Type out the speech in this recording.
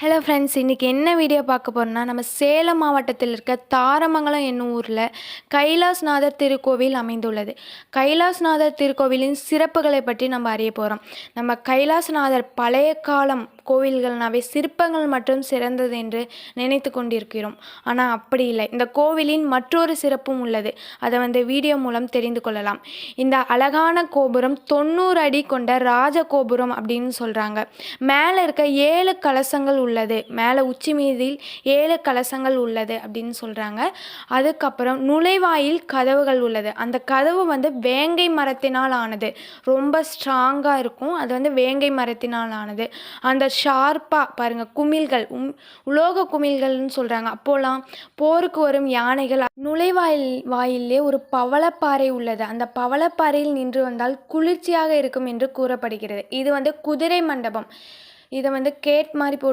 Hello friends, இன்றைக்கி என்ன video பார்க்க போகிறோன்னா, நம்ம சேலம் மாவட்டத்தில் இருக்க தாரமங்கலம் என்னும் ஊரில் கைலாசநாதர் திருக்கோவில் அமைந்துள்ளது. கைலாசநாதர் திருக்கோவிலின் சிறப்புகளை பற்றி நம்ம அறிய போகிறோம். நம்ம கைலாசநாதர் பழைய காலம் கோவில்கள்னாவே சிற்பங்கள் மற்றும் சிறந்தது என்று நினைத்து கொண்டிருக்கிறோம். ஆனால் அப்படி இல்லை. இந்த கோவிலின் மற்றொரு சிறப்பும் உள்ளது. அதை வீடியோ மூலம் தெரிந்து கொள்ளலாம். இந்த அழகான கோபுரம் 90 அடி கொண்ட ராஜ கோபுரம் அப்படின்னு சொல்கிறாங்க. மேலே இருக்க 7 கலசங்கள் உள்ளது. மேலே உச்சி மீதில் 7 கலசங்கள் உள்ளது அப்படின்னு சொல்கிறாங்க. அதுக்கப்புறம் நுழைவாயில் கதவுகள் உள்ளது. அந்த கதவு வேங்கை மரத்தினால் ஆனது. ரொம்ப ஸ்ட்ராங்காக இருக்கும். அது வேங்கை மரத்தினால் ஆனது. அந்த ஷார்ப்பாக பாருங்கள், குமிழ்கள் உலோக குமிழ்கள்னு சொல்கிறாங்க. அப்போலாம் போருக்கு வரும் யானைகள் வாயிலே ஒரு பவளப்பாறை உள்ளது. அந்த பவளப்பாறையில் நின்று வந்தால் குளிர்ச்சியாக இருக்கும் என்று கூறப்படுகிறது. இது குதிரை மண்டபம். இதை கேட் மாதிரி